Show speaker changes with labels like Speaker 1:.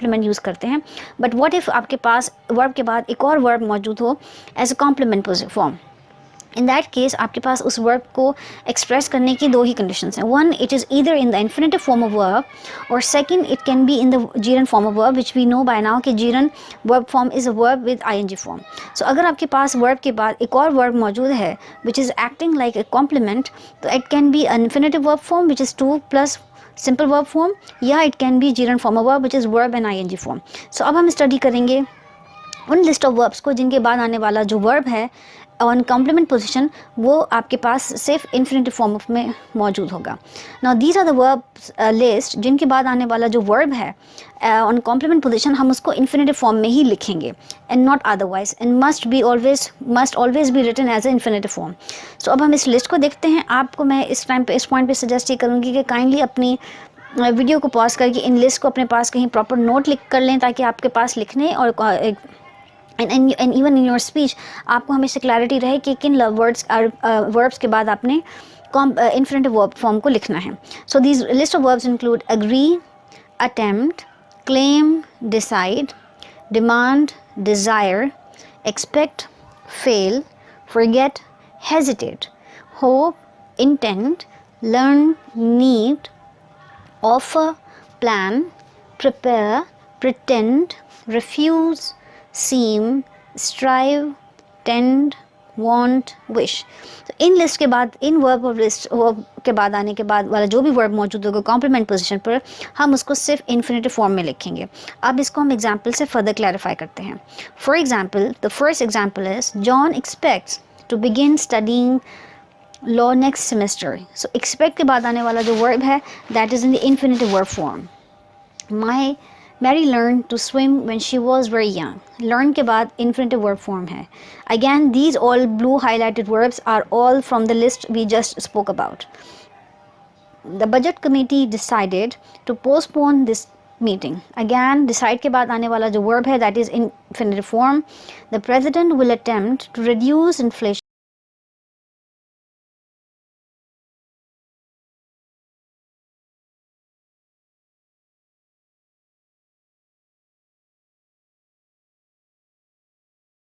Speaker 1: Complement use करते हैं. But what if आपके पास वर्ब के बाद एक और वर्ब मौजूद हो as a complement form. In that case आपके पास उस वर्ब को एक्सप्रेस करने की दो ही कंडीशंस हैं. One, it is either in the infinitive form of verb, और second, it can be in the gerund form of verb, which we know by now कि gerund verb form is a verb with ING form. So अगर आपके पास verb के बाद एक और verb मौजूद है which is acting like a complement, तो it can be an infinitive verb form which is to plus simple verb form, या it can be gerund form of verb which is verb and ING form. So अब हम study करेंगे उन list of verbs को जिनके बाद आने वाला जो वर्ब है ऑन कॉम्प्लीमेंट पोजीशन वो आपके पास सिर्फ इन्फिनेटिव फॉर्म में मौजूद होगा. Now these are the verbs list जिनके बाद आने वाला जो वर्ब है ऑन कॉम्प्लीमेंट पोजीशन हम उसको इन्फिनेटिव फॉर्म में ही लिखेंगे and not otherwise, and must always be written as a infinitive form. So अब हम इस लिस्ट को देखते हैं. आपको मैं इस टाइम पे इस पॉइंट पे सजेस्ट ये करूँगी कि काइंडली अपनी वीडियो को पॉज करके इन लिस्ट को अपने पास कहीं प्रॉपर नोट लिख कर लें, ताकि आपके पास लिखने और and even in your speech आपको हमेशा क्लैरिटी रहे कि किन वर्ब्स के बाद आपने इन्फिनेटिव वर्ब फॉर्म को लिखना है. So these list of verbs include agree, attempt, claim, decide, demand, desire, expect, fail, forget, hesitate, hope, intent, learn, need, offer, plan, prepare, pretend, refuse, seem, strive, tend, want, wish. तो in list के बाद, इन verb के बाद आने के बाद वाला जो भी वर्ब मौजूद होगा कॉम्प्लीमेंट पोजीशन पर, हम उसको सिर्फ इन्फिनेटिव फॉर्म में लिखेंगे. अब इसको हम एग्जाम्पल से फर्दर क्लैरिफाई करते हैं. For example, the first example is John expects to begin studying law next semester. So expect के बाद आने वाला जो वर्ब है that is in the infinitive verb form. Mary learned to swim when she was very young. Learn के बाद infinitive verb form है. Again, these all blue highlighted verbs are all from the list we just spoke about. The budget committee decided to postpone this meeting. Again, decide के बाद आने वाला जो verb है that is infinitive form. The president will attempt to reduce inflation